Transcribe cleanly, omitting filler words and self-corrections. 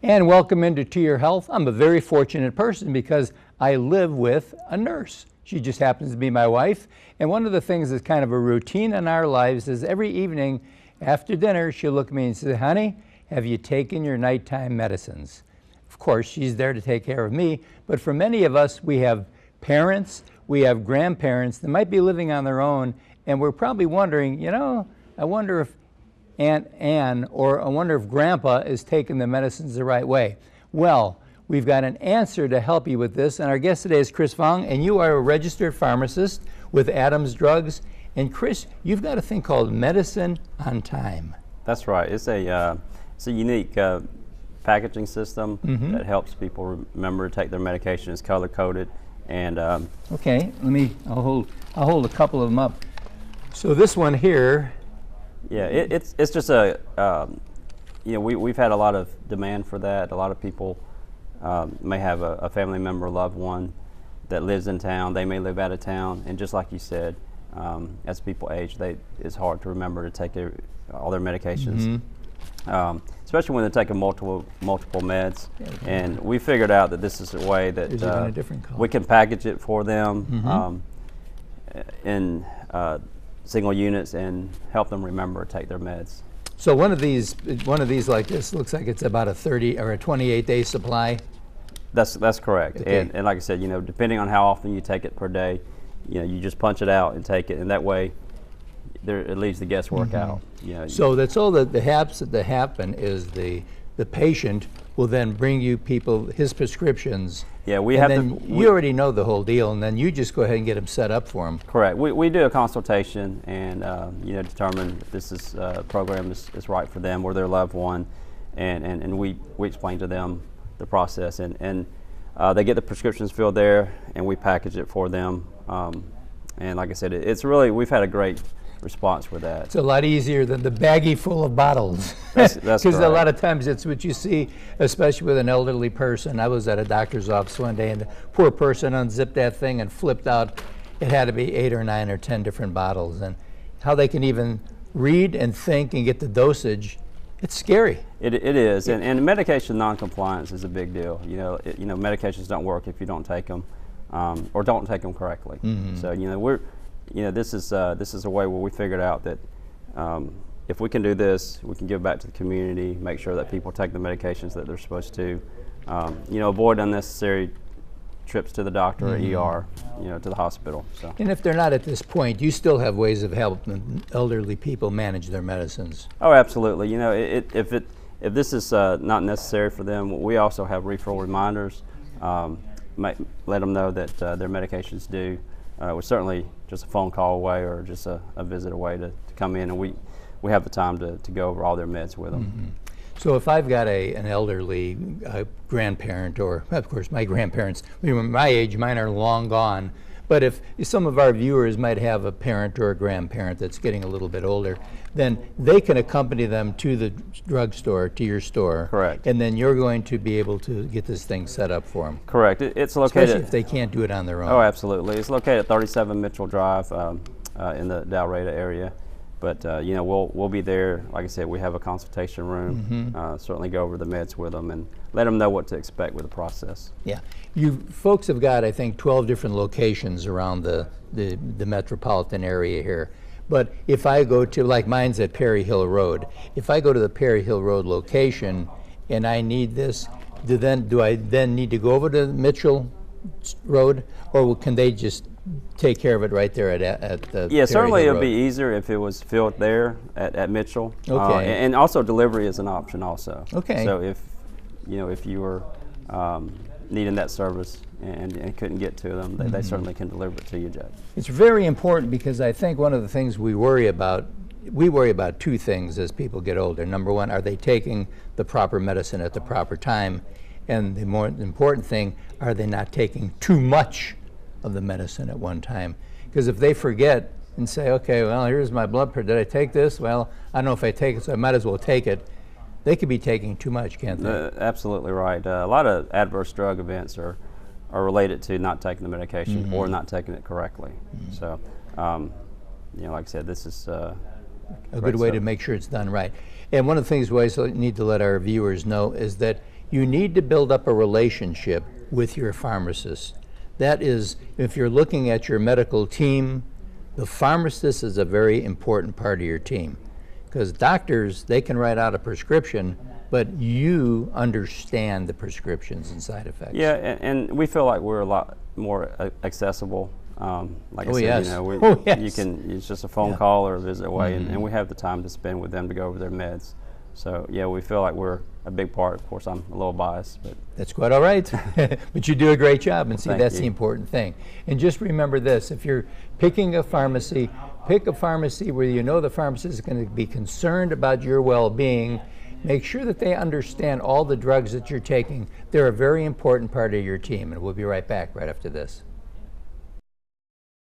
And welcome into To Your Health. I'm a very fortunate person because I live with a nurse. She just happens to be my wife. And one of the things that's kind of a routine in our lives is every evening after dinner, she'll look at me and say, honey, have you taken your nighttime medicines? Of course, she's there to take care of me. But for many of us, we have parents, we have grandparents that might be living on their own. And we're probably wondering, I wonder if Aunt Ann, or I wonder if Grandpa is taking the medicines the right way. Well, we've got an answer to help you with this, and our guest today is Chris Phung, and you are a registered pharmacist with Adams Drugs. And Chris, you've got a thing called Medicine on Time. That's right. It's a unique packaging system that helps people remember to take their medication. It's color coded, and okay, I'll hold a couple of them up. So this one here. Yeah, it's just we've had a lot of demand for that. A lot of people may have a family member or loved one that lives in town. They may live out of town, and just like you said, as people age, it's hard to remember to take all their medications, especially when they're taking multiple meds. Yeah, and we figured out that this is a way that we can package it for them in single units and help them remember to take their meds. So one of these like this looks like it's about a 30 or a 28-day supply. That's correct. Okay. And like I said, depending on how often you take it per day, you just punch it out and take it, and that way it leaves the guesswork out. So that's all that happen is the patient will then bring you his prescriptions. Yeah, you already know the whole deal, and then you just go ahead and get them set up for them. Correct. We do a consultation and determine if this program is right for them or their loved one, and we explain to them the process, and they get the prescriptions filled there, and we package it for them. And like I said, we've had a great response with that. It's a lot easier than the baggie full of bottles. That's Because a lot of times it's what you see, especially with an elderly person. I was at a doctor's office one day, and the poor person unzipped that thing and flipped out. It had to be 8 or 9 or 10 different bottles, and how they can even read and think and get the dosage, it's scary. It is, and medication non-compliance is a big deal. Medications don't work if you don't take them, or don't take them correctly. So this is a way where we figured out that if we can do this, we can give back to the community, make sure that people take the medications that they're supposed to, avoid unnecessary trips to the doctor or ER, to the hospital. So. And if they're not at this point, you still have ways of helping elderly people manage their medicines. Oh, absolutely. If this is not necessary for them, we also have refill reminders. Let them know that their medication's due. We're certainly just a phone call away or just a visit away to come in, and we have the time to go over all their meds with them. So if I've got an elderly grandparent, or of course my grandparents, my age, mine are long gone, but if some of our viewers might have a parent or a grandparent that's getting a little bit older, then they can accompany them to the drugstore, to your store. Correct. And then you're going to be able to get this thing set up for them. Correct. It's located. Especially if they can't do it on their own. Oh, absolutely. It's located at 37 Mitchell Drive in the Dalreda area. But we'll be there. Like I said, we have a consultation room. Certainly go over the meds with them and let them know what to expect with the process. Yeah, you folks have got, I think, 12 different locations around the metropolitan area here. But if I go to, like mine's at Perry Hill Road, if I go to the Perry Hill Road location and I need this, do I then need to go over to Mitchell Road, or can they just take care of it right there at the Yeah, certainly it would be easier if it was filled there at Mitchell. Okay. And also delivery is an option also. Okay. So if you were needing that service and couldn't get to them, they certainly can deliver it to you, Judge. It's very important because I think one of the things we worry about two things as people get older. Number one, are they taking the proper medicine at the proper time? And the more important thing, are they not taking too much of the medicine at one time? Because if they forget and say, okay, well, here's my blood pressure, did I take this? Well, I don't know if I take it, so I might as well take it. They could be taking too much, can't they? Absolutely right. A lot of adverse drug events are related to not taking the medication or not taking it correctly. So, like I said, this is a good way to make sure it's done right. And one of the things we also need to let our viewers know is that You need to build up a relationship with your pharmacist. That is, if you're looking at your medical team, the pharmacist is a very important part of your team. Because doctors, they can write out a prescription, but you understand the prescriptions and side effects. Yeah, and we feel like we're a lot more accessible. Like I said, yes. you know, Yes. you can. It's just a phone call or a visit away, and we have the time to spend with them to go over their meds. So yeah, we feel like we're a big part. Of course, I'm a little biased, but that's quite all right. But you do a great job, and see, Thank that's you. the important thing. And just remember this: if you're picking a pharmacy, pick a pharmacy where you know the pharmacist is going to be concerned about your well-being. Make sure that they understand all the drugs that you're taking. They're a very important part of your team, and we'll be right back right after this.